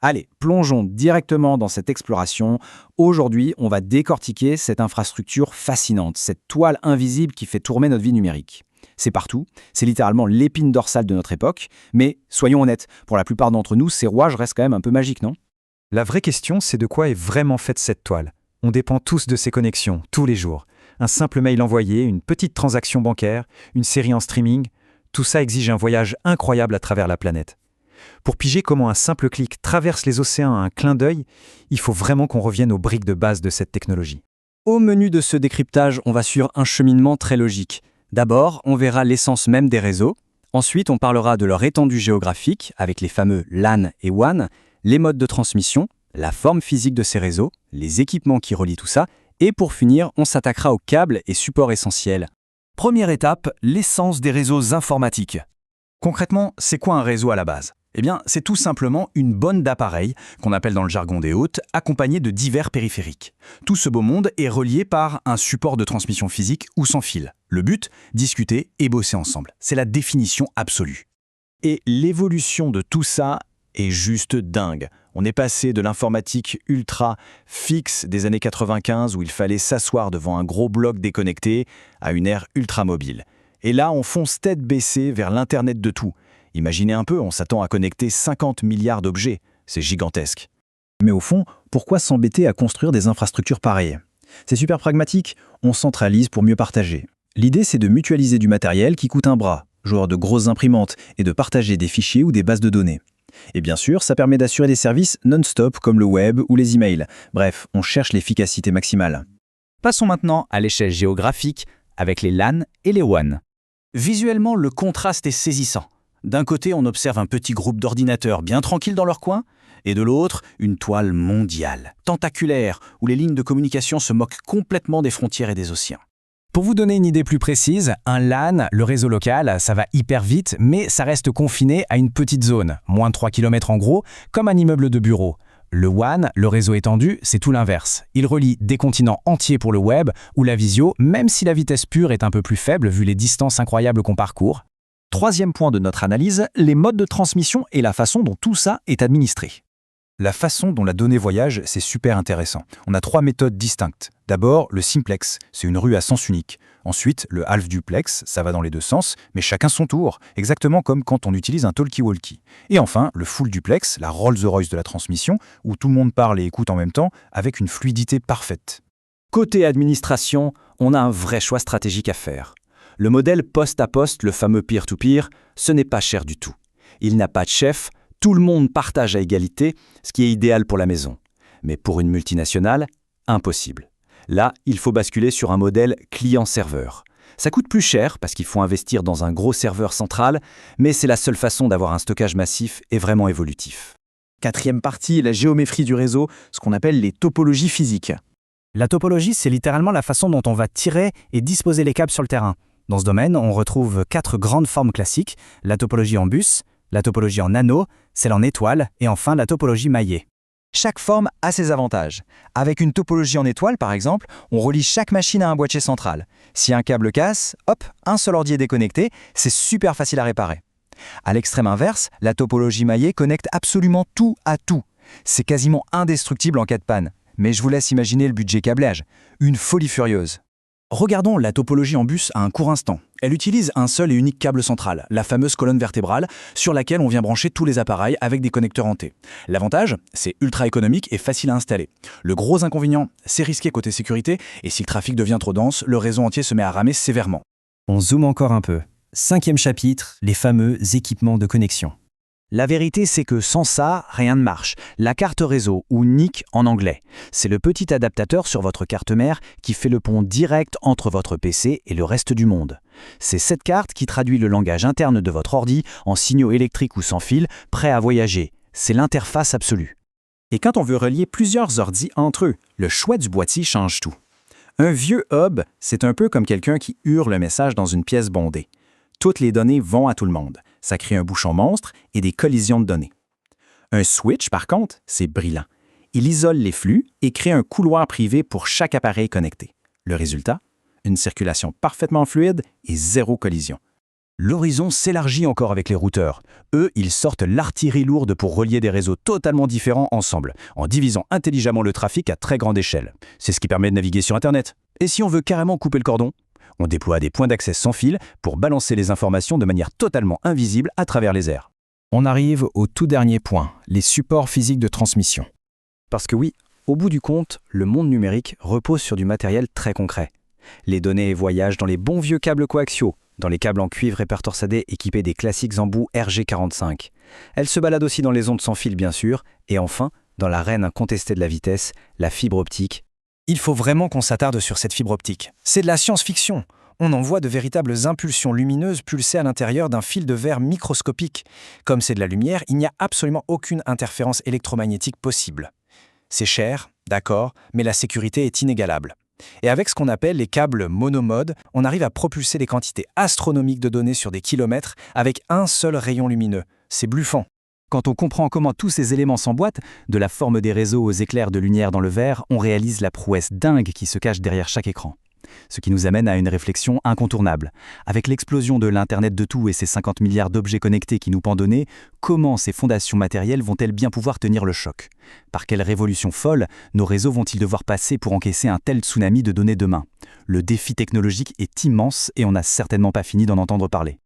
Allez, plongeons directement dans cette exploration. Aujourd'hui, on va décortiquer cette infrastructure fascinante, cette toile invisible qui fait tourner notre vie numérique. C'est partout, c'est littéralement l'épine dorsale de notre époque, mais soyons honnêtes, pour la plupart d'entre nous, ces rouages restent quand même un peu magiques, non? La vraie question, c'est de quoi est vraiment faite cette toile. On dépend tous de ces connexions, tous les jours. Un simple mail envoyé, une petite transaction bancaire, une série en streaming, tout ça exige un voyage incroyable à travers la planète. Pour piger comment un simple clic traverse les océans à un clin d'œil, il faut vraiment qu'on revienne aux briques de base de cette technologie. Au menu de ce décryptage, on va suivre un cheminement très logique. D'abord, on verra l'essence même des réseaux. Ensuite, on parlera de leur étendue géographique, avec les fameux LAN et WAN, les modes de transmission, la forme physique de ces réseaux, les équipements qui relient tout ça, et pour finir, on s'attaquera aux câbles et supports essentiels. Première étape, l'essence des réseaux informatiques. Concrètement, c'est quoi un réseau à la base? Eh bien, c'est tout simplement une bonne d'appareils, qu'on appelle dans le jargon des hautes, accompagnée de divers périphériques. Tout ce beau monde est relié par un support de transmission physique ou sans fil. Le but, discuter et bosser ensemble. C'est la définition absolue. Et l'évolution de tout ça est juste dingue. On est passé de l'informatique ultra fixe des années 95 où il fallait s'asseoir devant un gros bloc déconnecté à une ère ultra mobile. Et là, on fonce tête baissée vers l'Internet de tout. Imaginez un peu, on s'attend à connecter 50 milliards d'objets. C'est gigantesque. Mais au fond, pourquoi s'embêter à construire des infrastructures pareilles? C'est super pragmatique, on centralise pour mieux partager. L'idée, c'est de mutualiser du matériel qui coûte un bras, genre de grosses imprimantes, et de partager des fichiers ou des bases de données. Et bien sûr, ça permet d'assurer des services non-stop comme le web ou les emails. Bref, on cherche l'efficacité maximale. Passons maintenant à l'échelle géographique avec les LAN et les WAN. Visuellement, le contraste est saisissant. D'un côté, on observe un petit groupe d'ordinateurs bien tranquilles dans leur coin, et de l'autre, une toile mondiale, tentaculaire, où les lignes de communication se moquent complètement des frontières et des océans. Pour vous donner une idée plus précise, un LAN, le réseau local, ça va hyper vite, mais ça reste confiné à une petite zone, moins de 3 km en gros, comme un immeuble de bureau. Le WAN, le réseau étendu, c'est tout l'inverse. Il relie des continents entiers pour le web ou la visio, même si la vitesse pure est un peu plus faible vu les distances incroyables qu'on parcourt. Troisième point de notre analyse, les modes de transmission et la façon dont tout ça est administré. La façon dont la donnée voyage, c'est super intéressant. On a 3 méthodes distinctes. D'abord, le simplex, c'est une rue à sens unique. Ensuite, le half-duplex, ça va dans les deux sens, mais chacun son tour, exactement comme quand on utilise un talkie-walkie. Et enfin, le full-duplex, la Rolls-Royce de la transmission, où tout le monde parle et écoute en même temps, avec une fluidité parfaite. Côté administration, on a un vrai choix stratégique à faire. Le modèle poste à poste, le fameux peer-to-peer, ce n'est pas cher du tout. Il n'a pas de chef, tout le monde partage à égalité, ce qui est idéal pour la maison. Mais pour une multinationale, impossible. Là, il faut basculer sur un modèle client-serveur. Ça coûte plus cher parce qu'il faut investir dans un gros serveur central, mais c'est la seule façon d'avoir un stockage massif et vraiment évolutif. Quatrième partie, la géométrie du réseau, ce qu'on appelle les topologies physiques. La topologie, c'est littéralement la façon dont on va tirer et disposer les câbles sur le terrain. Dans ce domaine, on retrouve 4 grandes formes classiques, la topologie en bus, la topologie en anneau, celle en étoile et enfin la topologie maillée. Chaque forme a ses avantages. Avec une topologie en étoile, par exemple, on relie chaque machine à un boîtier central. Si un câble casse, hop, un seul ordi est déconnecté, c'est super facile à réparer. À l'extrême inverse, la topologie maillée connecte absolument tout à tout. C'est quasiment indestructible en cas de panne. Mais je vous laisse imaginer le budget câblage. Une folie furieuse. Regardons la topologie en bus à un court instant. Elle utilise un seul et unique câble central, la fameuse colonne vertébrale, sur laquelle on vient brancher tous les appareils avec des connecteurs en T. L'avantage, c'est ultra économique et facile à installer. Le gros inconvénient, c'est risqué côté sécurité, et si le trafic devient trop dense, le réseau entier se met à ramer sévèrement. On zoome encore un peu. 5e chapitre, les fameux équipements de connexion. La vérité, c'est que sans ça, rien ne marche. La carte réseau, ou NIC en anglais, c'est le petit adaptateur sur votre carte mère qui fait le pont direct entre votre PC et le reste du monde. C'est cette carte qui traduit le langage interne de votre ordi en signaux électriques ou sans fil, prêts à voyager. C'est l'interface absolue. Et quand on veut relier plusieurs ordis entre eux, le choix du boîtier change tout. Un vieux hub, c'est un peu comme quelqu'un qui hurle le message dans une pièce bondée. Toutes les données vont à tout le monde. Ça crée un bouchon monstre et des collisions de données. Un switch, par contre, c'est brillant. Il isole les flux et crée un couloir privé pour chaque appareil connecté. Le résultat? Une circulation parfaitement fluide et zéro collision. L'horizon s'élargit encore avec les routeurs. Eux, ils sortent l'artillerie lourde pour relier des réseaux totalement différents ensemble, en divisant intelligemment le trafic à très grande échelle. C'est ce qui permet de naviguer sur Internet. Et si on veut carrément couper le cordon? On déploie des points d'accès sans fil pour balancer les informations de manière totalement invisible à travers les airs. On arrive au tout dernier point, les supports physiques de transmission. Parce que oui, au bout du compte, le monde numérique repose sur du matériel très concret. Les données voyagent dans les bons vieux câbles coaxiaux, dans les câbles en cuivre hypertorsadés équipés des classiques embouts RG45. Elles se baladent aussi dans les ondes sans fil bien sûr, et enfin, dans la reine incontestée de la vitesse, la fibre optique. Il faut vraiment qu'on s'attarde sur cette fibre optique. C'est de la science-fiction. On envoie de véritables impulsions lumineuses pulsées à l'intérieur d'un fil de verre microscopique. Comme c'est de la lumière, il n'y a absolument aucune interférence électromagnétique possible. C'est cher, d'accord, mais la sécurité est inégalable. Et avec ce qu'on appelle les câbles monomode, on arrive à propulser des quantités astronomiques de données sur des kilomètres avec un seul rayon lumineux. C'est bluffant. Quand on comprend comment tous ces éléments s'emboîtent, de la forme des réseaux aux éclairs de lumière dans le verre, on réalise la prouesse dingue qui se cache derrière chaque écran. Ce qui nous amène à une réflexion incontournable. Avec l'explosion de l'Internet de tout et ses 50 milliards d'objets connectés qui nous pendonnaient, comment ces fondations matérielles vont-elles bien pouvoir tenir le choc? Par quelle révolution folle nos réseaux vont-ils devoir passer pour encaisser un tel tsunami de données demain? Le défi technologique est immense et on n'a certainement pas fini d'en entendre parler.